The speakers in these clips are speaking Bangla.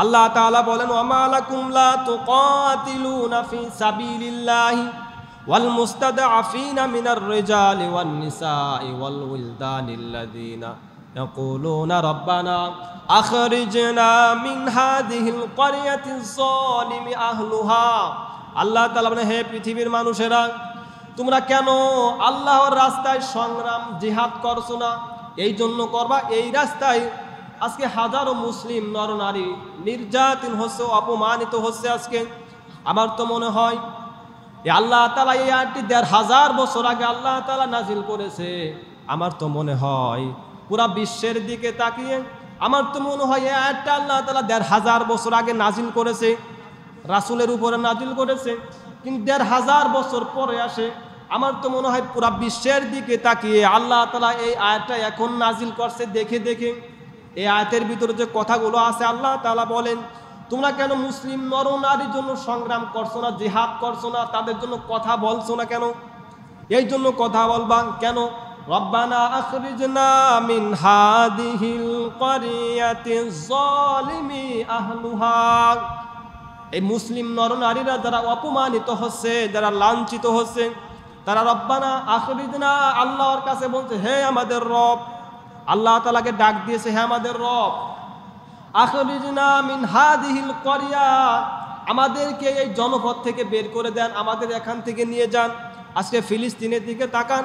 আল্লাহ তাআলা বলেন, ওয়ামা লাকুম লা তুকাতিলুনা ফি সাবিলিল্লাহি ওয়াল মুস্তাদআফিনা মিনার রিজালি ওয়ান নিসাই ওয়াল উলদানিল্লাযিনা ইয়াকুলুনা রাব্বানা আখরিজনা মিন হাযিহিল ক্বরিয়াতিজ যালিমি আহলুহা। আল্লাহ তাআলা বলেন, হে পৃথিবীর মানুষেরা, তোমরা কেন আল্লাহর রাস্তায় সংগ্রাম জিহাদ করছো না? এই জন্য করবা, এই রাস্তায় আজকে হাজারো মুসলিম নরনারী নির্যাতন হচ্ছে, অপমানিত হচ্ছে। আজকে আমার তো মনে হয় আল্লাহ তাআলা এই আয়াতটি ১৫০০ বছর আগে আল্লাহ তাআলা নাজিল করেছে। আমার তো মনে হয় পুরা বিশ্বের দিকে তাকিয়ে আমার তো মনে হয় এই আয়াতটা আল্লাহ তাআলা ১৫০০ বছর আগে নাজিল করেছে, রাসূলের উপরে নাজিল করেছে। কিন্তু ১৫০০ বছর পরে আসে, আমার তো মনে হয় পুরা বিশ্বের দিকে তাকিয়ে আল্লাহ তাআলা এই আয়াতটা এখন নাজিল করছে। দেখে দেখে এই আয়াতের ভিতরে যে কথাগুলো আছে, আল্লাহ তাআলা বলেন, তোমরা কেন মুসলিম নরনারীর জন্য সংগ্রাম করছো না, জিহাদ করছো না, তাদের জন্য কথা বলছো না কেন? এই জন্য কথা বলবা কেন? রব্বানা আখরিজনা মিন হাযিহিল ক্বরিয়াতিজ যালিমি আহলুহা। এই মুসলিম নরনারীরা যারা অপমানিত হচ্ছে, যারা লাঞ্ছিত হচ্ছে, তারা রব্বানা আখরিজনা, আল্লাহর কাছে বলছে, হে আমাদের রব। আল্লাহ তাআলাকে ডাক দিয়েছে, হে আমাদের রব, আখরিজনা মিন হাযিহিল ক্বরিয়া, আমাদেরকে এই জনপদ থেকে বের করে দেন, আমাদের এখান থেকে নিয়ে যান। আজকে ফিলিস্তিনের দিকে তাকান,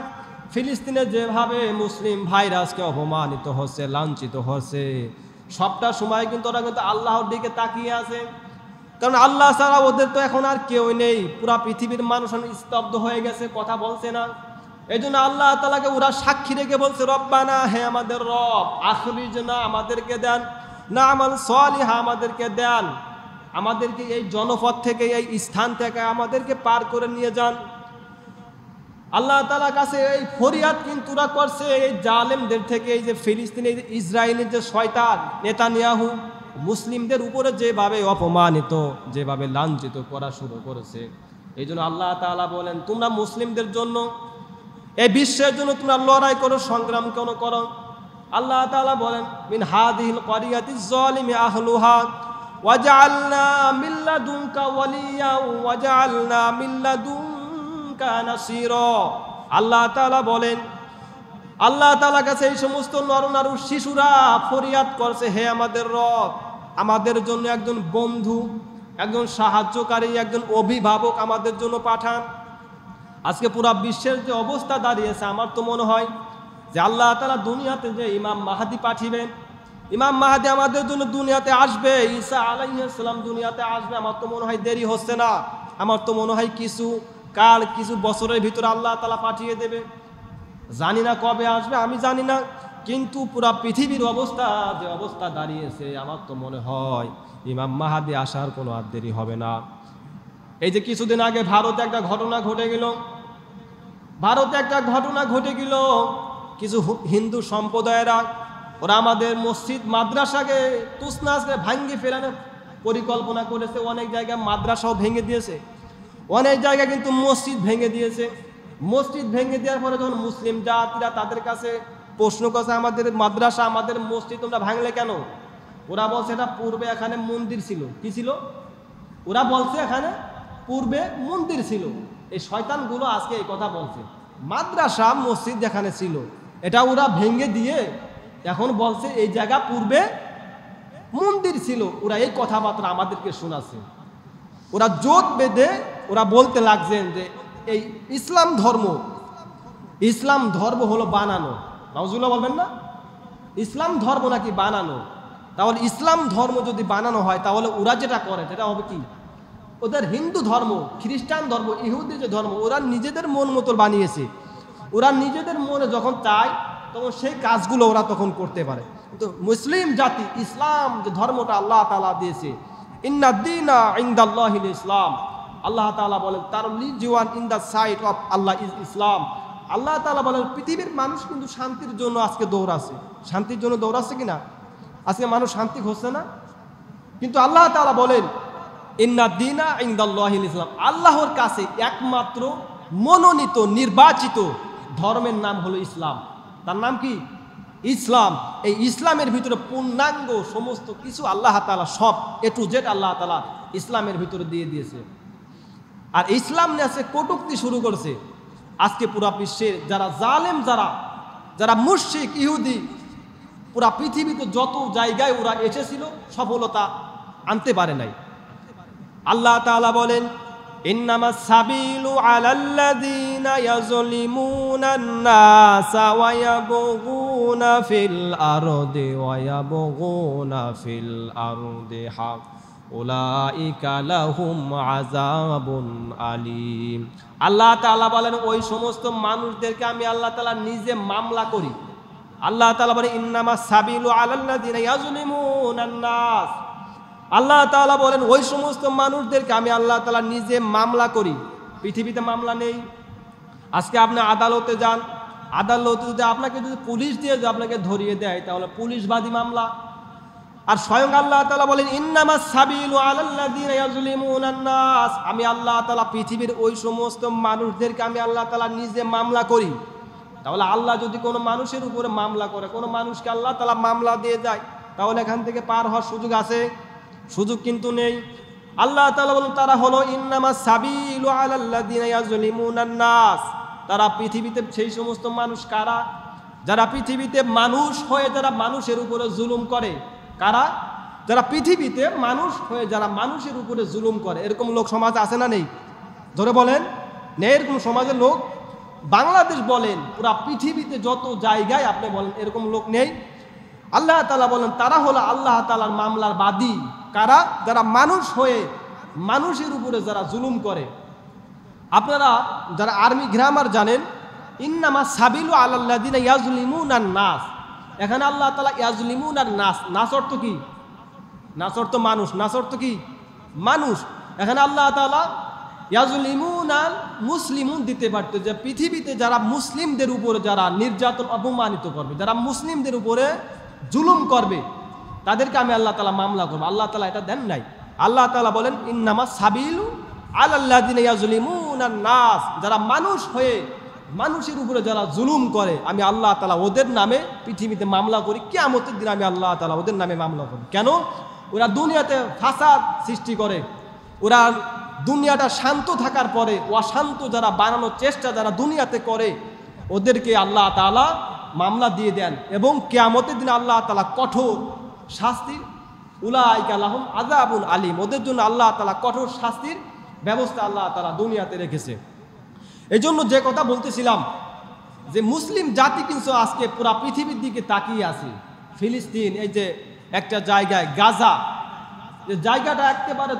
ফিলিস্তিনে যেভাবে মুসলিম ভাইরা আজকে অপমানিত হচ্ছে, লাঞ্ছিত হচ্ছে, সবটা সময় কিন্তু ওরা কিন্তু আল্লাহর দিকে তাকিয়ে আছে। কারণ আল্লাহ ছাড়া ওদের তো এখন আর কেউ নেই। পুরা পৃথিবীর মানুষ স্তব্ধ হয়ে গেছে, কথা বলছে না। এই জন্য আল্লাহ তাআলাকে ওরা সাক্ষী রেখে বলছে, রব্বানা, হে আমাদের রব, আখরিজনা, আমাদেরকে দেন, না আমাল সালিহা, আমাদেরকে দেন, আমাদেরকে এই জনপদ থেকে, এই স্থান থেকে আমাদেরকে পার করে নিয়ে যান। আল্লাহ তাআলার কাছে এই ফরিয়াদ কিন্তু ওরা করছে এই জালেমদের থেকে। এই যে ফিলিস্তিনে ইসরায়েলের যে শয়তান নেতানিয়াহু মুসলিমদের উপরে যেভাবে অপমানিত, যেভাবে লাঞ্ছিত করা শুরু করেছে, এই জন্য আল্লাহ তাআলা বলেন, তোমরা মুসলিমদের জন্য, এই বিশ্বের জন্য তোমরা লড়াই করো, সংগ্রাম কেন করো? আল্লাহ তাআলা বলেন, মিন হাযিহিল ক্বরিয়াতিজ যালিমি আহলুহা ওয়াজআলনা মিন লাদুনকা ওয়ালিয়া ওয়াজআলনা মিন লাদুনকা নাসীরা। আল্লাহ তাআলা বলেন, আল্লাহ তাআলার কাছে এই সমস্ত নরনারী শিশুরা ফরিয়াদ করছে, হে আমাদের রব, আমাদের জন্য একজন বন্ধু, একজন সাহায্যকারী, একজন অভিভাবক আমাদের জন্য পাঠান। আজকে পুরা বিশ্বের যে অবস্থা দাঁড়িয়েছে, আমার তো মনে হয় যে আল্লাহ তাআলা দুনিয়াতে যে ইমাম মাহদী পাঠিয়েবেন, ইমাম মাহদী আমাদের জন্য দুনিয়াতে আসবে, ঈসা আলাইহিস সালাম দুনিয়াতে আসবে, আমার তো মনে হয় দেরি হচ্ছে না। আমার তো মনে হয় কিছু কাল, কিছু বছরের ভিতরে আল্লাহ তাআলা পাঠিয়ে দেবে। জানি না কবে আসবে, আমি জানি না, কিন্তু পুরা পৃথিবীর অবস্থা যে অবস্থা দাঁড়িয়েছে, আমার তো মনে হয় ইমাম মাহদী আসার কোনো আর দেরি হবে না। এই যে কিছুদিন আগে ভারতে একটা ঘটনা ঘটে গেল, কিছু হিন্দু সম্প্রদায়েরা ওরা আমাদের মসজিদ মাদ্রাসাকে তুসনাসকে ভাঙ্গি ফেলানোর পরিকল্পনা করেছে। অনেক জায়গায় মাদ্রাসাও ভেঙে দিয়েছে, অনেক জায়গায় কিন্তু মসজিদ ভেঙে দিয়েছে। মসজিদ ভেঙে দেওয়ার পরে যখন মুসলিম জাতিরা তাদের কাছে প্রশ্ন করছে, আমাদের মাদ্রাসা, আমাদের মসজিদ তোমরা ভাঙলে কেন? ওরা বলছে, এটা পূর্বে এখানে মন্দির ছিল। কি ছিল? ওরা বলছে এখানে পূর্বে মন্দির ছিল। এই শয়তানগুলো আজকে এই কথা বলছে, মাদ্রাসা মসজিদ যেখানে ছিল এটা ওরা ভেঙে দিয়ে এখন বলছে এই জায়গা পূর্বে মন্দির ছিল। ওরা এই কথাবার্তা আমাদেরকে শোনাচ্ছে। ওরা জোট বেঁধে ওরা বলতে লাগছেন যে এই ইসলাম ধর্ম হলো বানানো। নাউজুবিল্লাহ বলবেন না? ইসলাম ধর্ম নাকি বানানো? তাহলে ইসলাম ধর্ম যদি বানানো হয়, তাহলে ওরা যেটা করে সেটা হবে কি? ওদের হিন্দু ধর্ম, খ্রিস্টান ধর্ম, ইহুদি যে ধর্ম, ওরা নিজেদের মন মতো বানিয়েছে। ওরা নিজেদের মনে যখন চায় তখন সেই কাজগুলো ওরা তখন করতে পারে। তো মুসলিম জাতি, ইসলাম যে ধর্মটা আল্লাহ তাআলা দিয়েছে, ইন্না দীনা ইনদাল্লাহিল ইসলাম, আল্লাহ তাআলা বলেন তার রিজওয়ান in the sight of Allah is Islam. আল্লাহ তাআলা বলেন পৃথিবীর মানুষ কিন্তু শান্তির জন্য আজকে দৌড়াচ্ছে। শান্তির জন্য দৌড়াচ্ছে কিনা? আজকে মানুষ শান্তি খুঁজছে না, কিন্তু আল্লাহ তাআলা বলেন ইন্না দীনা ইনদাল্লাহিল ইসলাম, আল্লাহর কাছে একমাত্র মনোনীত নির্বাচিত ধর্মের নাম হলো ইসলাম। তার নাম কি? ইসলাম, এই ইসলামের ভিতরে পূর্ণাঙ্গ সমস্ত কিছু আল্লাহ তাআলা সব এ টু জেড আল্লাহ তাআলা ইসলামের ভিতরে দিয়ে দিয়েছে। আর ইসলাম নিয়ে আজকে কটূক্তি শুরু করছে। আজকে পুরা বিশ্বের যারা জালেম, যারা মুশরিক ইহুদি, পুরা পৃথিবীতে যত জায়গায় ওরা এসেছিল সফলতা আনতে পারে নাই। আল্লাহ তাআলা বলেন, ইন্নামাস সাবিলু আলাল্লাযীনা ইয়াযলিমুনান নাসা ওয়া ইয়াবগুনা ফিল আরদি হক উলাইকা লাহুম আযাবুন আলীম। আল্লাহ তাআলা বলেন, ওই সমস্ত মানুষদেরকে আমি আল্লাহ তাআলা নিজে মামলা করি। আল্লাহ তাআলা বলেন, ইন্নামাস সাবিলু আলাল্লাযীনা ইয়াযলিমুনান নাস। আল্লাহ তাআলা বলেন, ওই সমস্ত মানুষদেরকে আমি আল্লাহ তাআলা নিজে মামলা করি। পৃথিবীতে মামলা নেই। আজকে আপনি আদালতে যান, আদালতে যদি আপনাকে যদি পুলিশ দিয়ে আপনাকে ধরিয়ে দেয় তাহলে পুলিশবাদী মামলা। আর স্বয়ং আল্লাহ তাআলা বলেন, ইন্নামাস সাবিলু আলাল্লাযীনা ইয়াযলিমুনান নাস। আমি আল্লাহ তাআলা পৃথিবীর ওই সমস্ত মানুষদেরকে আমি আল্লাহ তাআলা নিজে মামলা করি। তাহলে আল্লাহ যদি কোনো মানুষের উপরে মামলা করে, কোনো মানুষকে আল্লাহ তাআলা মামলা দিয়ে যায়, তাহলে এখান থেকে পার হওয়ার সুযোগ আছে? সুযোগ কিন্তু নেই। আল্লাহ তাআলা বলেন, তারা হলো ইন্নামাস সাবিলু আলাল্লাযীনা ইয়াযলিমুনান নাস। তারা পৃথিবীতে সেই সমস্ত মানুষ কারা? যারা পৃথিবীতে মানুষ হয়ে যারা মানুষের উপরে জুলুম করে। কারা? যারা পৃথিবীতে মানুষ হয়ে যারা মানুষের উপরে জুলুম করে। এরকম লোক সমাজে আছে না নেই? ধরে বলেন, নেই এরকম সমাজের লোক? বাংলাদেশ বলেন, পুরা পৃথিবীতে যত জায়গায় আপনি বলেন, এরকম লোক নেই? আল্লাহ তাআলা বলেন, তারা হলো আল্লাহ তাআলার মামলার বাদী। কারা? যারা মানুষ হয়ে মানুষের উপরে যারা জুলুম করে। আপনারা যারা আর্মি গ্রামার জানেন, ইন্নামাস সাবিলু আলাল্লাযীনা ইয়াযলিমুনান নাস। এখানে আল্লাহ তাআলা ইয়াযলিমুনান নাস, নাস অর্থ কি? নাস অর্থ মানুষ, নাস অর্থ কি? মানুষ। এখানে আল্লাহ তাআলা ইয়াযলিমুনাল মুসলিমুন দিতে পারত, যে পৃথিবীতে যারা মুসলিমদের উপরে যারা নির্যাতন অপমানিত করবে, যারা মুসলিমদের উপরে জুলুম করবে, তাদেরকে আমি আল্লাহ তাআলা মামলা করব। আল্লাহ তাআলা এটা দেন নাই। আল্লাহ তাআলা বলেন, ইন্নামাস সাবিলু আলাল্লাযীনা ইয়াযলিমুনান নাস। যারা মানুষ হয়ে মানুষের উপরে যারা জুলুম করে, আমি আল্লাহ তাআলা ওদের নামে পৃথিবীতে মামলা করি। কিয়ামতের দিন আমি আল্লাহ তাআলা ওদের নামে মামলা করি। কেন? ওরা দুনিয়াতে ফাসাদ সৃষ্টি করে, ওরা দুনিয়াটা শান্ত থাকার পরে অশান্ত যারা বানানোর চেষ্টা যারা দুনিয়াতে করে, ওদেরকে আল্লাহ তাআলা মামলা দিয়ে দেন। এবং কিয়ামতের দিন আল্লাহ তাআলা কঠোর শাস্তি, উলাইকা লাহুম আযাবুন আলীম, ওদের জন্য আল্লাহ তাআলা কঠোর শাস্তির ব্যবস্থা আল্লাহ তাআলা দুনিয়াতে রেখেছে। এই জন্য যে কথা বলতেছিলাম, যে মুসলিম জাতি কিন্তু আজকে পুরা পৃথিবীর দিকে তাকিয়ে আছে। ফিলিস্তিন, এই যে একটা জায়গায় গাজা, যে জায়গাটা একেবারে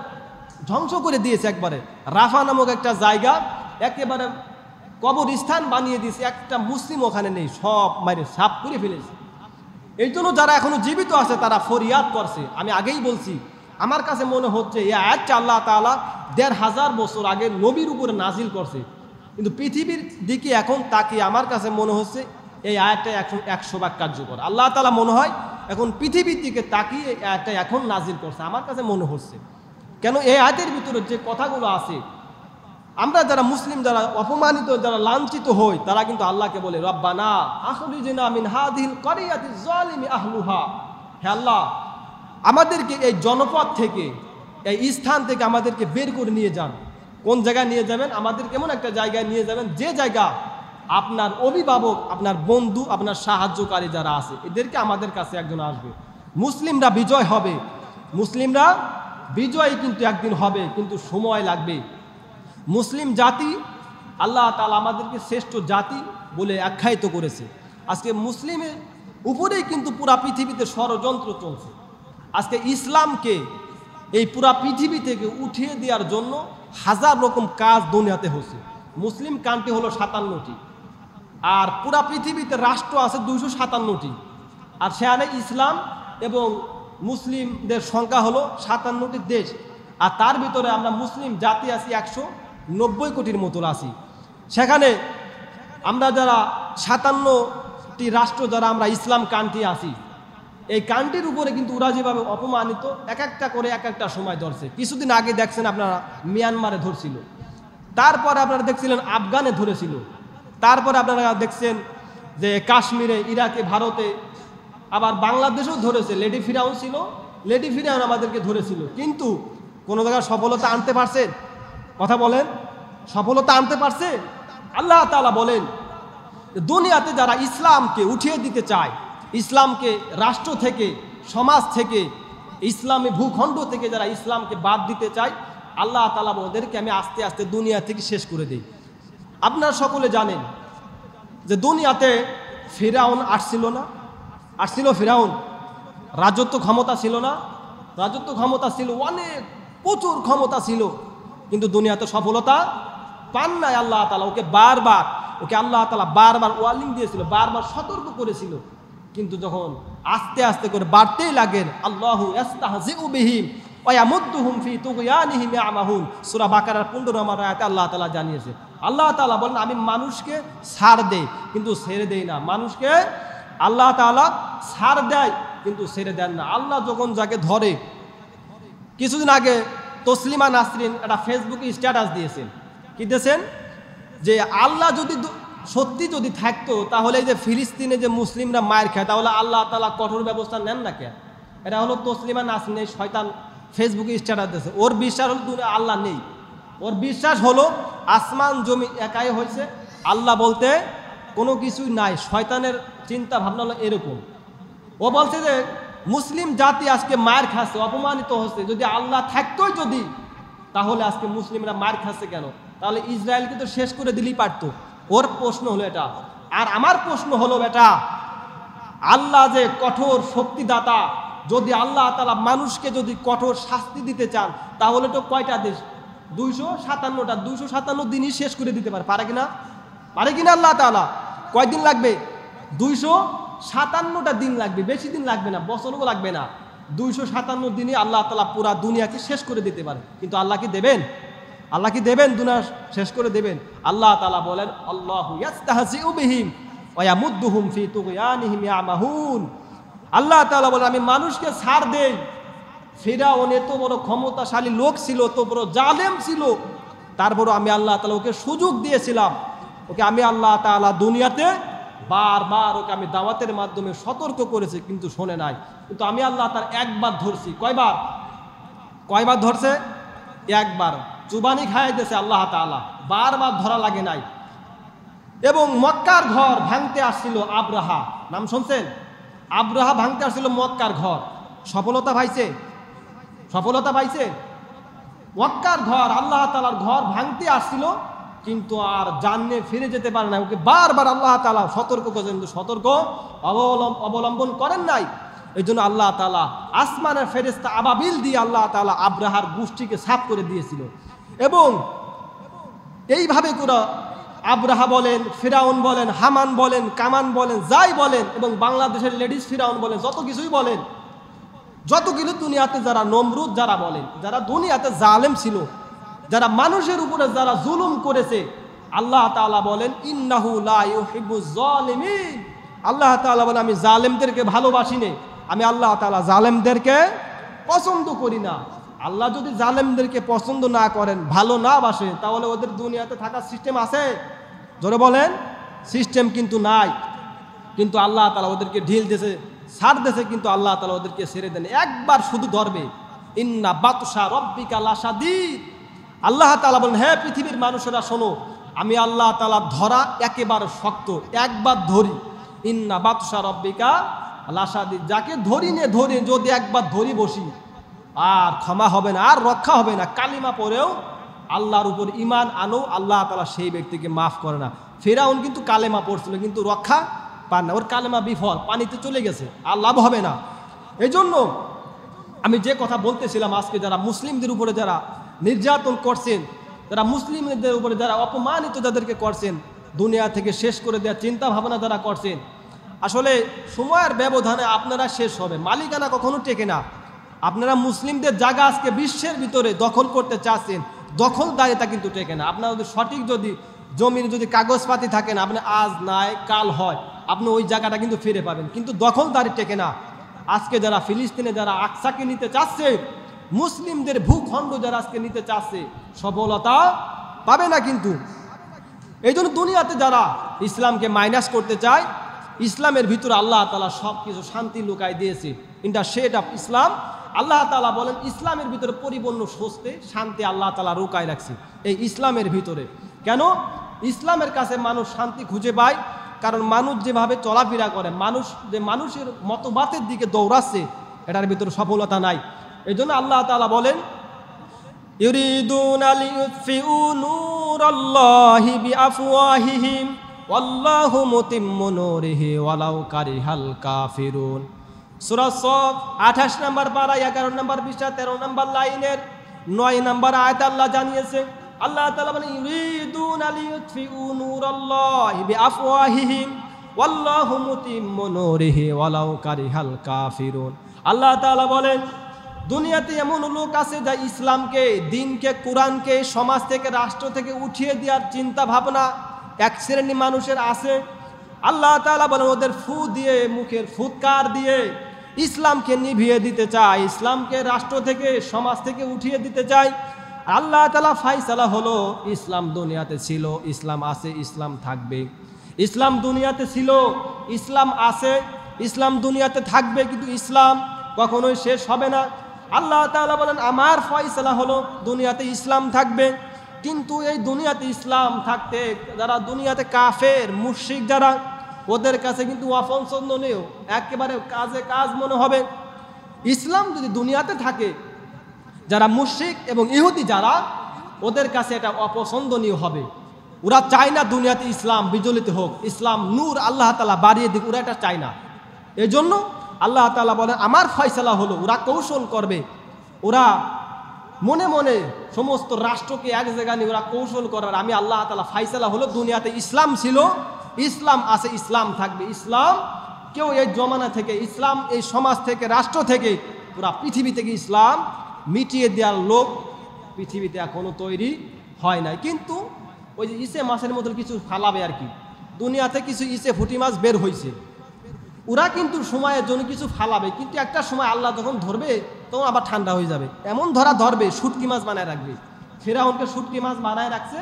ধ্বংস করে দিয়েছে, একবারে রাফা নামক একটা জায়গা একেবারে কবরস্থান বানিয়ে দিয়েছে। একটা মুসলিম ওখানে নেই, সব মাইরে সাফ করে ফেলেছে। এই জন্য যারা এখনো জীবিত আছে তারা ফরিয়াদ করছে। আমি আগেই বলছি, আমার কাছে মনে হচ্ছে এই আয়াতটা আল্লাহ তাআলা ১৫০০ বছর আগে নবীর উপরে নাজিল করছে, কিন্তু পৃথিবীর দিকে এখন তাকিয়ে আমার কাছে মনে হচ্ছে এই আয়াতটা এখন ১০০ ভাগ কার্যকর। আল্লাহ তাআলা মনে হয় এখন পৃথিবীর দিকে তাকিয়ে এই আয়াতটা এখন নাজিল করছে, আমার কাছে মনে হচ্ছে। কেন? এই আয়াতের ভিতরে যে কথাগুলো আছে, আমরা যারা মুসলিম, যারা অপমানিত, যারা লাঞ্ছিত হই, তারা কিন্তু আল্লাহকে বলে, রব্বানা আখরিজনা মিন হাযিহিল ক্বরিয়াতিজ যালিমি আহলুহা। হে আল্লাহ, আমাদেরকে এই জনপদ থেকে, এই স্থান থেকে আমাদেরকে বের করে নিয়ে যান। কোন জায়গায় নিয়ে যাবেন? আমাদের কেমন একটা জায়গায় নিয়ে যাবেন, যে জায়গা আপনার অভিভাবক, আপনার বন্ধু, আপনার সাহায্যকারী যারা আছে, এদেরকে আমাদের কাছে একজন আসবে। মুসলিমরা বিজয় হবে, মুসলিমরা বিজয় কিন্তু একদিন হবে, কিন্তু সময় লাগবে। মুসলিম জাতি আল্লাহ তাআলা আমাদেরকে শ্রেষ্ঠ জাতি বলে আখ্যায়িত করেছে। আজকে মুসলিমের উপরেই কিন্তু পুরা পৃথিবীতে ষড়যন্ত্র চলছে। আজকে ইসলামকে এই পুরা পৃথিবী থেকে উঠিয়ে দেওয়ার জন্য হাজার রকম কাজ দুনিয়াতে হচ্ছে। মুসলিম কান্ট্রি হলো ৫৭টি, আর পুরা পৃথিবীতে রাষ্ট্র আছে ২৫৭টি, আর সেখানে ইসলাম এবং মুসলিমদের সংখ্যা হলো ৫৭টি দেশ। আর তার ভিতরে আমরা মুসলিম জাতি আছি ১৯০ কোটির মতো আছি। সেখানে আমরা যারা ৫৭টি রাষ্ট্র, যারা আমরা ইসলাম কান্ট্রি আছি, এই কান্ট্রির উপরে কিন্তু ওরা যেভাবে অপমানিত এক একটা করে এক একটা সময় ধরছে। কিছুদিন আগে দেখছেন আপনারা মিয়ানমারে ধরছিল, তারপরে আপনারা দেখছিলেন আফগানে ধরেছিল, তারপরে আপনারা দেখছেন যে কাশ্মীরে, ইরাকে, ভারতে আবার বাংলাদেশেও ধরেছে, লেডি ফিরাউন ছিল, লেডি ফিরাউন আমাদেরকে ধরেছিল, কিন্তু কোনো জায়গায় সফলতা আনতে পারছে? কথা বলেন, সফলতা আনতে পারছে? আল্লাহ তাআলা বলেন দুনিয়াতে যারা ইসলামকে উঠিয়ে দিতে চায়, ইসলামকে রাষ্ট্র থেকে, সমাজ থেকে, ইসলামী ভূখণ্ড থেকে যারা ইসলামকে বাদ দিতে চায়, আল্লাহ তাআলা ওদেরকে আমি আস্তে আস্তে দুনিয়া থেকে শেষ করে দিই। আপনারা সকলে জানেন যে দুনিয়াতে ফিরাউন আসছিল না? আসছিল ফিরাউন? রাজত্ব ক্ষমতা ছিল না? রাজত্ব ক্ষমতা ছিল, অনেক প্রচুর ক্ষমতা ছিল, কিন্তু দুনিয়াতে সফলতা পান নাই। আল্লাহ তাআলা ওকে আল্লাহ তাআলা বারবার ওয়ার্নিং দিয়েছিল, বারবার সতর্ক করেছিল, কিন্তু যখন আস্তে আস্তে করে বাড়তেই লাগেন, আল্লাহু ইস্তাহজিউ বিহিম ওয়া ইয়ামুদ্দুহুম ফি তুগয়ানিহিম ইয়ামাহুন, সূরা বাকারার 15 নম্বর আয়াতে আল্লাহ তাআলা জানিয়েছে। আল্লাহ তাআলা বলেন আমি মানুষকে ছাড় দেই কিন্তু ছেড়ে দেই না। মানুষকে আল্লাহ তাআলা ছাড় দেয় কিন্তু ছেড়ে দেন না। আল্লাহ যখন যাকে ধরে, কিছুদিন আগে তসলিমা নাসরিন একটা ফেসবুকে স্ট্যাটাস দিয়েছেন, কি দিয়েছেন? যে আল্লাহ যদি সত্যি যদি থাকতো তাহলে এই যে ফিলিস্তিনে যে মুসলিমরা মায়ের খায়, তাহলে আল্লাহ তাআলা কঠোর ব্যবস্থা নেন না কেন? এটা হলো তসলিমা নাসরিন, এই শয়তান ফেসবুকে স্ট্যাটাস দিয়েছে। ওর বিশ্বাস হলো দুনিয়া আল্লাহ নেই, ওর বিশ্বাস হলো আসমান জমি একাই হয়েছে, আল্লাহ বলতে কোনো কিছুই নাই। শয়তানের চিন্তা ভাবনা হলো এরকম। ও বলছে যে মুসলিম জাতি আজকে মায়ের খাচ্ছে, অপমানিত হচ্ছে, যদি আল্লাহ থাকতোই যদি, তাহলে আজকে মুসলিমরা মায়ের খাচ্ছে কেন? তাহলে ইসরায়েলকে তো শেষ করে দিলেই পারতো। ওর প্রশ্ন হলো এটা। আর আমার প্রশ্ন হলো বেটা, আল্লাহ যে কঠোর শক্তিদাতা, যদি আল্লাহ তাআলা মানুষকে যদি কঠোর শাস্তি দিতে চান, তাহলে তো কয়টা দেশ? 257টা, 257 দিনই শেষ করে দিতে পারে কিনা? পারে কিনা আল্লাহ তাআলা? কয়দিন লাগবে? 257টা দিন লাগবে, বেশি দিন লাগবে না, বছরও লাগবে না। 257 দিনই আল্লাহ তাআলা পুরা দুনিয়াকে শেষ করে দিতে পারে, কিন্তু আল্লাহ কি দেবেন? আল্লাহ কি দেবেন দুনিয়া শেষ করে দেবেন? আল্লাহ তাআলা বলেন আল্লাহু ইস্তাহজিউ বিহিম ওয়া ইয়ামুদ্দুহুম ফি তুগয়ানিহিম ইয়ামাহুন। আল্লাহ তাআলা বলেন আমি মানুষকে ছাড় দেই। ফিরাউন এত বড় ক্ষমতাশালী লোক ছিল, এত বড় জালেম ছিল, তারপরও আমি আল্লাহ তাআলা ওকে সুযোগ দিয়েছিলাম। ওকে আমি আল্লাহ তাআলা দুনিয়াতে বারবার ওকে আমি দাওয়াতের মাধ্যমে সতর্ক করেছি, কিন্তু শোনে নাই। কিন্তু আমি আল্লাহ তার একবার ধরছি। কয়বার ধরছে? একবার। জুবানি খাইয়ে দিয়েছে আল্লাহ তাআলা, বারবার ধরা লাগে নাই। এবং মক্কার ঘর ভাঙতে আসছিল আব্রাহা, নাম শুনছেন? আব্রাহা ভাঙতে আসছিল মক্কার ঘর, সফলতা পাইছে? সফলতা পাইছে? মক্কার ঘর, আল্লাহ তাআলার ঘর ভাঙতে আসছিল, কিন্তু আর জান্নে ফিরে যেতে পারে না। ওকে বারবার আল্লাহ তাআলা সতর্ক করেছেন, কিন্তু সতর্ক অবলম্বন করেন নাই। এই জন্য আল্লাহ তাআলা আসমানের ফেরেশতা আবাবিল দিয়ে আল্লাহ তাআলা আব্রাহার গোষ্ঠীকে সাফ করে দিয়েছিল। এবং এইভাবে করে আব্রাহা বলেন, ফিরাউন বলেন, হামান বলেন, কামান বলেন, যাই বলেন, এবং বাংলাদেশের লেডিস ফিরাউন বলেন, যত কিছুই বলেন, যত কিছু দুনিয়াতে যারা নমরুদ যারা বলেন, যারা দুনিয়াতে জালেম ছিল, যারা মানুষের উপরে যারা জুলুম করেছে, আল্লাহ তাআলা বলেন ইন্নাহু লা ইউহিব্বুজ জালিমিন। আল্লাহ তাআলা বলেন আমি জালেমদেরকে ভালোবাসি না, আমি আল্লাহ তাআলা জালেমদেরকে পছন্দ করি না। আল্লাহ যদি জালেমদেরকে পছন্দ না করেন, ভালো না বাসেন, তাহলে ওদের দুনিয়াতে থাকার সিস্টেম আছে? জোরে বলেন, সিস্টেম কিন্তু নাই। কিন্তু আল্লাহ তাআলা ওদেরকে ঢিল দিয়েছে, ছাড় দিয়েছে, কিন্তু আল্লাহ তাআলা ওদেরকে ছেড়ে দেন। একবার শুধু ধরবে, ইন্না বাতশা রব্বিকা লাশাদীদ। আল্লাহ তাআলা বলেন হে পৃথিবীর মানুষেরা শোনো, আমি আল্লাহ তাআলা ধরা একেবারে শক্ত, একবার ধরি। ইন্না বাতশা রব্বিকা লাশাদীদ, যাকে ধরি যদি একবার ধরি বসি, আর ক্ষমা হবে না, আর রক্ষা হবে না। কালিমা পড়েও আল্লাহর উপর ঈমান আনো, আল্লাহ তাআলা সেই ব্যক্তিকে মাফ করে না। ফিরাউন কিন্তু কালেমা পড়ছিল, কিন্তু রক্ষা পান না, ওর কালেমা বিফল, পানিতে চলে গেছে, আর লাভ হবে না। এই জন্য আমি যে কথা বলতেছিলাম, আজকে যারা মুসলিমদের উপরে যারা নির্যাতন করছেন, যারা মুসলিমদের উপরে যারা অপমানিত যাদেরকে করছেন, দুনিয়া থেকে শেষ করে দেওয়ার চিন্তা ভাবনা যারা করছেন, আসলে সময়ের ব্যবধানে আপনারা শেষ হবে, মালিকানা কখনো টেকে না। আপনারা মুসলিমদের জায়গা আজকে বিশ্বের ভিতরে দখল করতে চাচ্ছেন, দখলদারিতা কিন্তু টেকে না। আপনারা যদি সঠিক যদি জমির যদি কাগজপাতি থাকেন, আপনি আজ নাই কাল হয়, আপনি ওই জায়গাটা কিন্তু ফিরে পাবেন, কিন্তু দখলদারি টেকে না। আজকে যারা ফিলিস্তিনে যারা আকসাকে নিতে চাচ্ছে, মুসলিমদের ভূখণ্ড যারা আজকে নিতে চাচ্ছে, সফলতা পাবে না। কিন্তু এই জন্য দুনিয়াতে যারা ইসলামকে মাইনাস করতে চায়, ইসলামের ভিতরে আল্লাহ তাআলা সব কিছু শান্তি লুকায় দিয়েছে। In the shade of Islam, আল্লাহ তাআলা বলেন ইসলামের ভিতরে পরিপূর্ণ স্বস্তি শান্তি আল্লাহ তাআলা লুকায় রাখছে এই ইসলামের ভিতরে। কেন? ইসলামের কাছে মানুষ শান্তি খুঁজে পায়, কারণ মানুষ যেভাবে চলাফেরা করে, মানুষ যে মানুষের মতবাদের দিকে দৌড়াচ্ছে, এটার ভিতরে সফলতা নাই। এই জন্য আল্লাহ তাআলা বলেন ইউরিদুনা লিইউতফিউ নূরাল্লাহি বিআফওয়াহিহিম ওয়াল্লাহু মুতিম্মু নূরিহি ওয়ালাউ কারিহাল কাফিরুন। সূরা সফ 28 নম্বর পারা 11 নম্বর পৃষ্ঠা 13 নম্বর লাইনের 9 নম্বর আয়াতে আল্লাহ জানিয়েছে, আল্লাহ তাআলা বলেন ইউরিদুনা লিইউতফিউ নূরাল্লাহি বিআফওয়াহিহিম ওয়াল্লাহু মুতিম্মু নূরিহি ওয়ালাউ কারিহাল কাফিরুন। আল্লাহ তাআলা বলেন দুনিয়াতে এমন লোক আছে যা ইসলামকে, দিনকে, কোরআনকে সমাজ থেকে, রাষ্ট্র থেকে উঠিয়ে দেওয়ার চিন্তা ভাবনা এক শ্রেণী মানুষের আছে। আল্লাহ তাআলা বলেন ওদের ফু দিয়ে, মুখের ফুৎকার দিয়ে ইসলামকে নিভিয়ে দিতে চায়, ইসলামকে রাষ্ট্র থেকে, সমাজ থেকে উঠিয়ে দিতে চায়। আল্লাহ তাআলা ফায়সালা হলো ইসলাম দুনিয়াতে ছিল, ইসলাম আছে, ইসলাম থাকবে। ইসলাম দুনিয়াতে ছিল, ইসলাম আছে, ইসলাম দুনিয়াতে থাকবে, কিন্তু ইসলাম কখনোই শেষ হবে না। আল্লাহ তাআলা বলেন আমার ফয়সালা হলো দুনিয়াতে ইসলাম থাকবে, কিন্তু এই দুনিয়াতে ইসলাম থাকতে যারা দুনিয়াতে কাফের মুশরিক যারা, ওদের কাছে কিন্তু অপছন্দনীয়, একেবারে কাজে কাজ মনে হবে। ইসলাম যদি দুনিয়াতে থাকে, যারা মুশরিক এবং ইহুদি যারা, ওদের কাছে এটা অপছন্দনীয় হবে। ওরা চায় না দুনিয়াতে ইসলাম বিজলিত হোক, ইসলাম নূর আল্লাহ তাআলা বাড়িয়ে দিক, ওরা এটা চায় না। এই জন্য আল্লাহ তাআলা বলেন আমার ফয়সালা হলো, ওরা কৌশল করবে, ওরা মনে মনে সমস্ত রাষ্ট্রকে এক জায়গায় নিয়ে ওরা কৌশল করার, আমি আল্লাহ তাআলা ফয়সালা হলো দুনিয়াতে ইসলাম ছিল, ইসলাম আছে, ইসলাম থাকবে। ইসলাম কেউ এই জমানা থেকে, ইসলাম এই সমাজ থেকে, রাষ্ট্র থেকে, পুরা পৃথিবী থেকে ইসলাম মিটিয়ে দেওয়ার লোক পৃথিবীতে এখনো তৈরি হয় নাই। কিন্তু ওই যে ইসে মাছের মতন কিছু ফালাবে আর কি, দুনিয়াতে কিছু ইসে ফুটি মাছ বের হয়েছে, ওরা কিন্তু সময়ের জন্য কিছু ফালাবে, কিন্তু একটা সময় আল্লাহ যখন ধরবে তখন আবার ঠান্ডা হয়ে যাবে। এমন ধরবে, শুটকি মাছ বানায় রাখবে। ফিরআউনকে শুটকি মাছ বানায় রাখছে।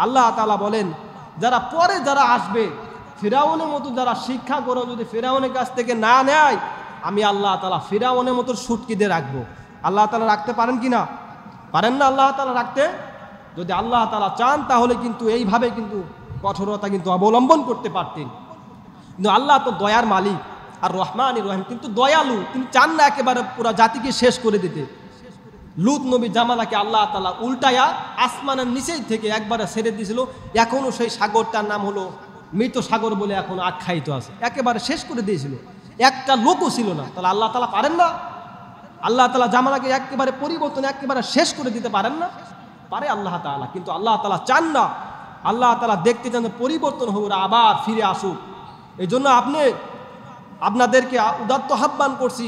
আল্লাহ তাআলা বলেন যারা পরে যারা আসবে, ফিরআউনের মতো যারা শিক্ষা করে যদি ফিরআউনের কাছ থেকে না নেয়, আমি আল্লাহ তাআলা ফিরআউনের মতো শুটকি দিয়ে রাখবো। আল্লাহ তাআলা রাখতে পারেন কি না? পারেন না আল্লাহ তাআলা রাখতে। যদি আল্লাহ তাআলা চান তাহলে কিন্তু এইভাবে কিন্তু কঠোরতা কিন্তু অবলম্বন করতে পারতেন। কিন্তু আল্লাহ তো দয়ার মালিক আর রহমানির রহিম, কিন্তু দয়ালু, তিনি চান না একেবারে পুরো জাতিকে শেষ করে দিতে। লূত নবী জামানাকে আল্লাহ তাআলা উল্টায়া আসমানের নিচেই থেকে একবারে ছেড়ে দিয়েছিল, এখনও সেই সাগরটার নাম হলো মৃত সাগর বলে এখন আখ্যায়িত আছে, একেবারে শেষ করে দিয়েছিল, একটা লোকও ছিল না। তাহলে আল্লাহ তাআলা পারেন না? আল্লাহ তাআলা জামানাকে একেবারে পরিবর্তন, একেবারে শেষ করে দিতে পারেন না? পারে আল্লাহ তাআলা, কিন্তু আল্লাহ তাআলা চান না। আল্লাহ তাআলা দেখতে চান পরিবর্তন হোক, আবার ফিরে আসুক। এই জন্য আপনাদেরকে উদাত্ত আহ্বান করছি,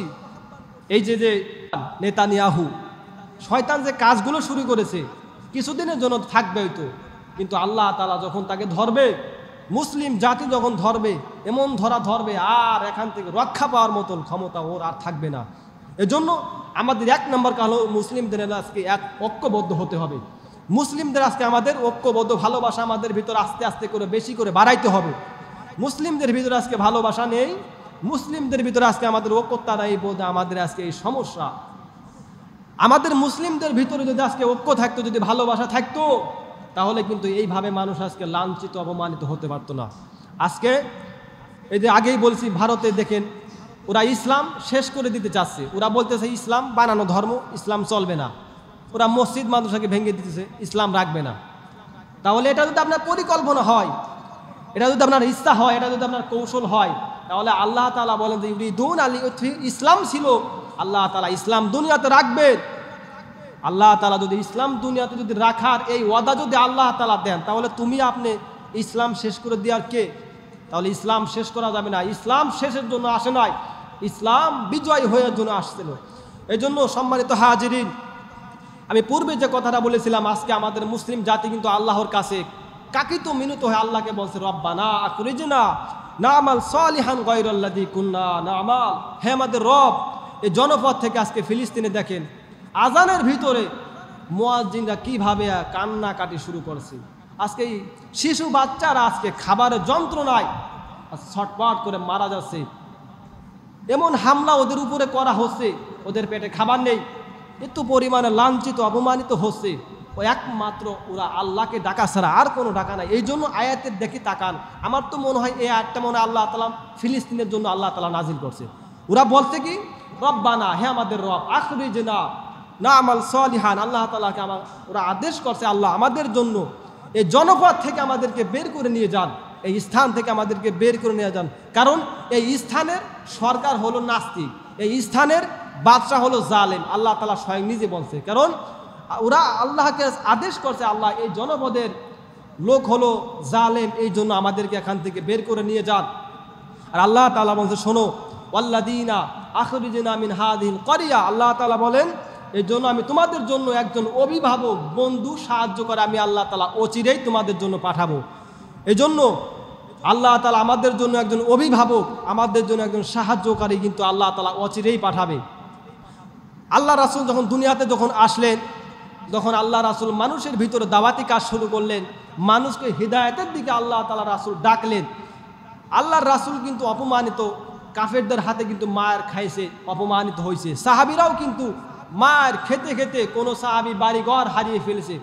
এই যে নেতানিয়াহু শয়তান যে কাজগুলো শুরু করেছে কিছুদিনের জন্য থাকবে হয়তো, কিন্তু আল্লাহ তাআলা যখন তাকে ধরবে, মুসলিম জাতি যখন ধরবে, এমন ধরবে আর এখান থেকে রক্ষা পাওয়ার মতন ক্ষমতা ওর আর থাকবে না। এজন্য আমাদের এক নম্বর কাজ হলো মুসলিমদের আজকে এক ঐক্যবদ্ধ হতে হবে। মুসলিমদের আজকে আমাদের ঐক্যবদ্ধ ভালোবাসা আমাদের ভিতরে আস্তে আস্তে করে বেশি করে বাড়াইতে হবে। মুসলিমদের ভিতরে আজকে ভালোবাসা নেই, মুসলিমদের ভিতরে আজকে আমাদের ঐক্যতা নাই বলতে আমাদের আজকে এই সমস্যা। আমাদের মুসলিমদের ভিতরে যদি আজকে ঐক্য থাকতো, যদি ভালোবাসা থাকতো, তাহলে কিন্তু এইভাবে মানুষ আজকে লাঞ্ছিত অপমানিত হতে পারতো না। আজকে এই যে আগেই বলছি, ভারতে দেখেন ওরা ইসলাম শেষ করে দিতে চাচ্ছে, ওরা বলতেছে ইসলাম বানানো ধর্ম, ইসলাম চলবে না। ওরা মসজিদ মাদ্রাসাকে ভেঙে দিতেছে, ইসলাম রাখবে না। তাহলে এটা যদি আপনার পরিকল্পনা হয়, এটা যদি আপনার ইচ্ছা হয়, এটা যদি আপনার কৌশল হয়, তাহলে আল্লাহ তাআলা বলেন যে ইউরিদুনা লিইউতফিউ, ইসলাম ছিল, আল্লাহ তাআলা ইসলাম দুনিয়াতে রাখবেন। আল্লাহ তাআলা যদি ইসলাম দুনিয়াতে যদি রাখার এই ওয়াদা যদি আল্লাহ তাআলা দেন, তাহলে আপনি ইসলাম শেষ করে দেওয়ার কে? তাহলে ইসলাম শেষ করা যাবে না। ইসলাম শেষের জন্য আসে নাই, ইসলাম বিজয় হওয়ার জন্য আসছিল। এই জন্য সম্মানিত হাজিরিন, আমি পূর্বে যে কথাটা বলেছিলাম, আজকে আমাদের মুসলিম জাতি কিন্তু আল্লাহর কাছে কাকিত মিনত হয়ে আল্লাহকে বলছে রব্বানা আখরিজনা না'মাল সালিহান গায়রাল্লাযী কুন্না না'মাল। হে আমাদের রব, এই জনপদ থেকে আজকে ফিলিস্তিনে দেখেন আজানের ভিতরে মুয়াজ্জিনরা কিভাবে কান্নাকাটি শুরু করছে। আজকে শিশু বাচ্চারা আজকে খাবারের যন্ত্রণায় আর ছটপট করে মারা যাচ্ছে। এমন হামলা ওদের উপরে করা হচ্ছে, ওদের পেটে খাবার নেই, এত পরিমাণে লাঞ্ছিত অপমানিত হচ্ছে, ও একমাত্র ওরা আল্লাহকে ডাকা ছাড়া আর কোনো ডাকা নাই। এই জন্য আয়াতের দেখি তাকান, আমার তো মনে হয় এই আয়াতটা মনে হয় আল্লাহ তাআলা ফিলিস্তিনের জন্য আল্লাহ তাআলা নাজিল করছে। ওরা বলছে কি, রব্বানা, হে আমাদের রব, আখরিজনা না'মাল সলিহান, আল্লাহ তাআলাকে ওরা আদেশ করছে, আল্লাহ আমাদের জন্য এই জনপদ থেকে আমাদেরকে বের করে নিয়ে যান, এই স্থান থেকে আমাদেরকে বের করে নিয়ে যান। কারণ এই স্থানের সরকার হলো নাস্তিক, এই স্থানের বাদশাহ হলো জালেম, আল্লাহ তাআলা স্বয়ং নিজে বলছে। কারণ ওরা আল্লাহকে আদেশ করছে, আল্লাহ এই জনপদের লোক হলো জালেম, এই জন্য আমাদেরকে এখান থেকে বের করে নিয়ে যান। আর আল্লাহ তাআলা বলছে, শোনো, ওয়াল্লাযীনা আখরিজনা মিন হাযিহিল ক্বরিয়া, আল্লাহ তাআলা বলেন এই জন্য আমি তোমাদের জন্য একজন অভিভাবক, বন্ধু, সাহায্য করে আমি আল্লাহ তাআলা অচিরেই তোমাদের জন্য পাঠাবো। এই জন্য আল্লাহ তাআলা আমাদের জন্য একজন অভিভাবক, আমাদের জন্য একজন সাহায্যকারী কিন্তু আল্লাহ তাআলা অচিরেই পাঠাবে। আল্লাহ রাসূল যখন দুনিয়াতে আসলেন, যখন আল্লাহ রাসূল মানুষের ভিতরে দাওয়াতি কাজ শুরু করলেন, মানুষকে হিদায়াতের দিকে আল্লাহ তাআলা রাসূল ডাকলেন। আল্লাহর রাসূল কিন্তু অপমানিত, কাফেরদের হাতে কিন্তু মার খাইছে, অপমানিত হয়েছে। সাহাবীরাও কিন্তু মার খেতে খেতে কোনো সাহাবী বাড়িঘর হারিয়ে ফেলেছে,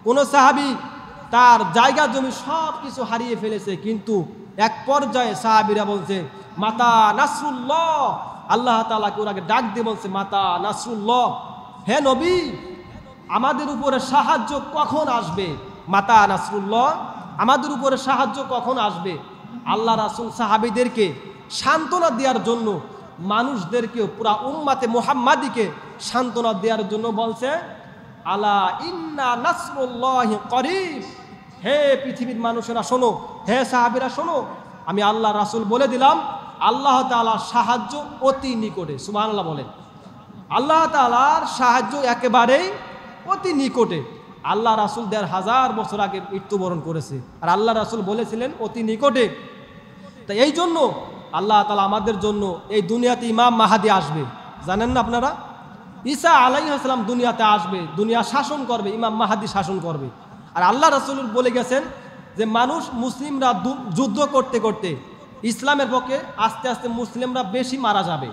কোনো সাহাবী তার জায়গা জমি সব কিছু হারিয়ে ফেলেছে। কিন্তু এক পর্যায়ে সাহাবীরা বলছে, মাতা নাসরুল্লাহ, আল্লাহ তাআলাকে ওরাকে ডাক দিয়ে বলছে, মাতা নাসরুল্লাহ, হে নবী আমাদের উপরে সাহায্য কখন আসবে? মাতা নাসরুল্লাহ, আমাদের উপরে সাহায্য কখন আসবে? আল্লাহ রাসূল সাহাবীদেরকে সান্ত্বনা দেওয়ার জন্য, মানুষদেরকে, পুরা উম্মাতে মুহাম্মাদিকে সান্ত্বনা দেওয়ার জন্য বলছে, আলা ইন্না নাসরুল্লাহি করিব, হে পৃথিবীর মানুষেরা শোনো, হে সাহাবীরা শোনো, আমি আল্লাহ রাসূল বলে দিলাম আল্লাহ তাআলার সাহায্য অতি নিকটে। সুবহানাল্লাহ বলেন, আল্লাহ তাআলার সাহায্য একেবারেই অতি নিকটে। আল্লাহ রাসূল ১৫০০ বছর আগে মৃত্যুবরণ করেছে, আর আল্লাহ রাসূল বলেছিলেন অতি নিকটে। তাই এই জন্য আল্লাহ তাআলা আমাদের জন্য এই দুনিয়াতে ইমাম মাহাদি আসবে, জানেন না আপনারা? ঈসা আলাইহিস সালাম দুনিয়াতে আসবে, দুনিয়া শাসন করবে, ইমাম মাহাদি শাসন করবে। আর আল্লাহ রাসূল বলে গেছেন যে মানুষ, মুসলিমরা যুদ্ধ করতে করতে ইসলামের পক্ষে আস্তে আস্তে মুসলিমরা বেশি মারা যাবে,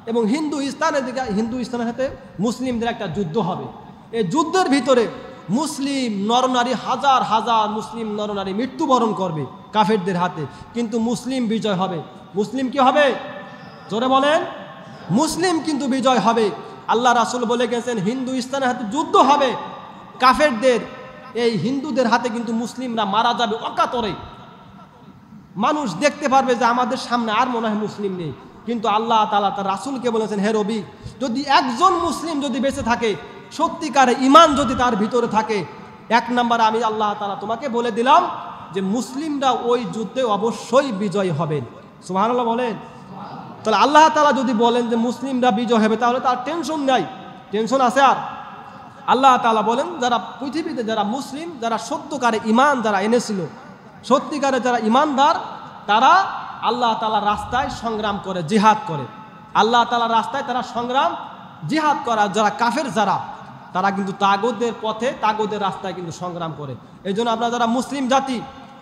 এবং হিন্দুস্তানের সাথে মুসলিমদের একটা যুদ্ধ হবে। এই যুদ্ধের ভিতরে মুসলিম নরনারী, হাজার হাজার মুসলিম নরনারী মৃত্যুবরণ করবে কাফেরদের হাতে, কিন্তু মুসলিম বিজয় হবে। মুসলিম কি হবে? জোরে বলেন, মুসলিম কিন্তু বিজয় হবে। আল্লাহ রাসূল বলে গেছেন হিন্দুস্তানের হাতে যুদ্ধ হবে, কাফেরদের, এই হিন্দুদের হাতে কিন্তু মুসলিমরা মারা যাবে অকাতরে। মানুষ দেখতে পারবে যে আমাদের সামনে আর মনে হয় মুসলিম নেই, কিন্তু আল্লাহ তাআলা তার রাসূলকে বলেছেন, হে নবী, যদি একজন মুসলিম যদি বেঁচে থাকে, সত্যিকারে ঈমান যদি তার ভিতরে থাকে, এক নম্বর আমি আল্লাহ তাআলা তোমাকে বলে দিলাম যে মুসলিমরা ওই যুদ্ধে অবশ্যই বিজয় হবেন। সুবহানাল্লাহ বলেন। তাহলে আল্লাহ তাআলা যদি বলেন যে মুসলিমরা বিজয় হবে, তাহলে তার টেনশন নাই, টেনশন আছে আর? আল্লাহ তাআলা বলেন যারা পৃথিবীতে, যারা মুসলিম, যারা সত্যকারে ঈমান যারা এনেছিল, সত্যিকারে যারা ঈমানদার, তারা আল্লাহ তাআলার রাস্তায় সংগ্রাম করে, জিহাদ করে। আল্লাহ তাআলার রাস্তায় তারা সংগ্রাম, জিহাদ করা। যারা কাফের, যারা, তারা কিন্তু তাগুতের পথে, তাগুতের রাস্তায় কিন্তু সংগ্রাম করে। এই জন্য আমরা যারা মুসলিম জাতি,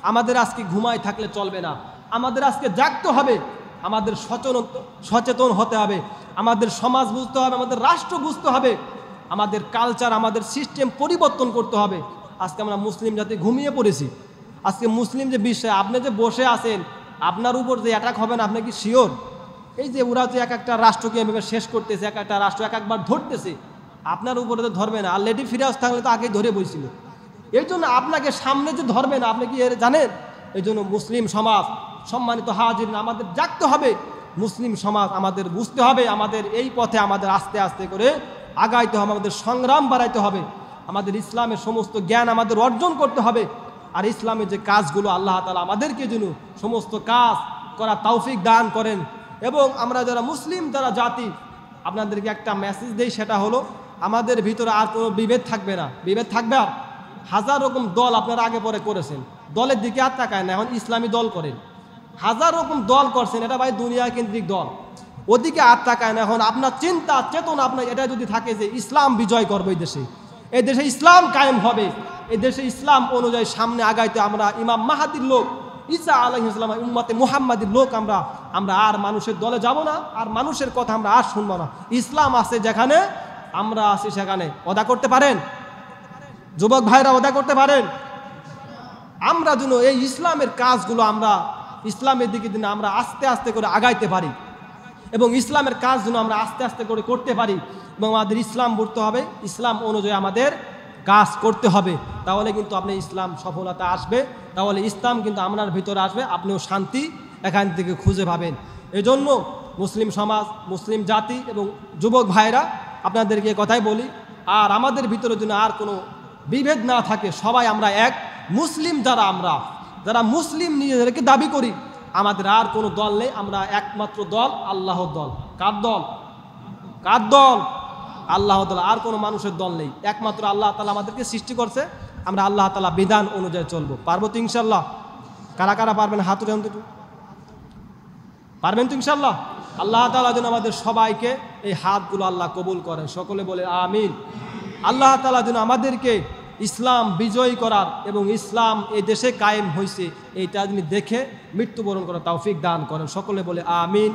আমাদের আজকে ঘুমায় থাকলে চলবে না, আমাদের আজকে জাগতে হবে, আমাদের সচেতন হতে হবে, আমাদের সমাজ বুঝতে হবে, আমাদের রাষ্ট্র বুঝতে হবে, আমাদের কালচার, আমাদের সিস্টেম পরিবর্তন করতে হবে। আজকে আমরা মুসলিম জাতি ঘুমিয়ে পড়েছি। আজকে মুসলিম যে বিষয়, আপনি যে বসে আছেন, আপনার উপর যে অ্যাটাক হবে না, আপনি কি শিওর? এই যে ওরা যে এক একটা রাষ্ট্রকে এভাবে শেষ করতেছে, এক একটা রাষ্ট্র এক একবার ধরতেছে, আপনার উপরে তো ধরবে না। আর লেডি ফিরাজ থাকলে তো আগেই ধরে বইছিল। এই জন্য আপনাকে সামনে যে ধরবে না, আপনি কি জানেন? এই জন্য মুসলিম সমাজ, সম্মানিত হাজিরিন, আমাদের জাগতে হবে। মুসলিম সমাজ আমাদের বুঝতে হবে, আমাদের এই পথে আমাদের আস্তে আস্তে করে আগাইতে হবে, আমাদের সংগ্রাম বাড়াইতে হবে, আমাদের ইসলামের সমস্ত জ্ঞান আমাদের অর্জন করতে হবে। আর ইসলামের যে কাজগুলো আল্লাহ তাআলা আমাদেরকে যেন সমস্ত কাজ করা তৌফিক দান করেন। এবং আমরা যারা মুসলিম, যারা জাতি, আপনাদেরকে একটা মেসেজ দেই, সেটা হলো আমাদের ভিতরে আর কোনো বিভেদ থাকবে না। বিভেদ থাকবে আর? হাজার রকম দল আপনারা আগে পরে করেছেন, দলের দিকে আর তাকায় না, এখন ইসলামী দল করেন। হাজার রকম দল করছেন, এটা ভাই দুনিয়া কেন্দ্রিক দল, ওদিকে আর তাকায় না। এখন আপনার চিন্তা চেতনা আপনার এটা যদি থাকে যে ইসলাম বিজয় করবে, এই দেশে ইসলাম কায়েম হবে, এই দেশে ইসলাম অনুযায়ী সামনে আগাইতে আমরা ইমাম মাহাদির লোক, ঈসা আলাইহিস সালাম উম্মতে মুহাম্মাদির লোক আমরা আর মানুষের দলে যাব না, আর মানুষের কথা আমরা আর শুনবো না। ইসলাম আছে যেখানে, আমরা আছি সেখানে। ওয়াদা করতে পারেন? যুবক ভাইরা ওয়াদা করতে পারেন? আমরা যেন এই ইসলামের কাজগুলো আমরা ইসলামের দিকে যেন আমরা আস্তে আস্তে করে আগাইতে পারি, এবং ইসলামের কাজ যেন আমরা আস্তে আস্তে করে করতে পারি, এবং আমাদের ইসলাম বুঝতে হবে, ইসলাম অনুযায়ী আমাদের কাজ করতে হবে। তাহলে কিন্তু আপনি ইসলাম সফলতা আসবে, তাহলে ইসলাম কিন্তু আপনার ভিতরে আসবে, আপনিও শান্তি এখান থেকে খুঁজে পাবেন। এজন্য মুসলিম সমাজ, মুসলিম জাতি এবং যুবক ভাইরা আপনাদেরকে কথাই বলি, আর আমাদের ভিতরে যেন আর কোনো বিভেদ না থাকে, সবাই আমরা এক মুসলিম। যারা মুসলিম নিজেদেরকে দাবি করি, আমাদের আর কোনো দল নেই, আমরা একমাত্র দল আল্লাহর দল। কার দল? কার দল? আল্লাহ তাআলা। আর কোনো মানুষের দল নেই, একমাত্র আল্লাহ তাআলা আমাদেরকে সৃষ্টি করছে, আমরা আল্লাহ তাআলা বিধান অনুযায়ী চলবো। পারবো তো ইনশাল্লাহ? কারা কারা পারবেন হাত উঠান তো? পারবেন তো ইনশাল্লাহ? আল্লাহ তাআলা যেন আমাদের সবাইকে এই হাতগুলো আল্লাহ কবুল করেন, সকলে বলে আমিন। আল্লাহ তাআলা যেন আমাদেরকে ইসলাম বিজয়ী করার এবং ইসলাম এই দেশে কায়েম হয়েছে এইটা যিনি দেখে মৃত্যুবরণ করার তৌফিক দান করেন, সকলে বলে আমিন।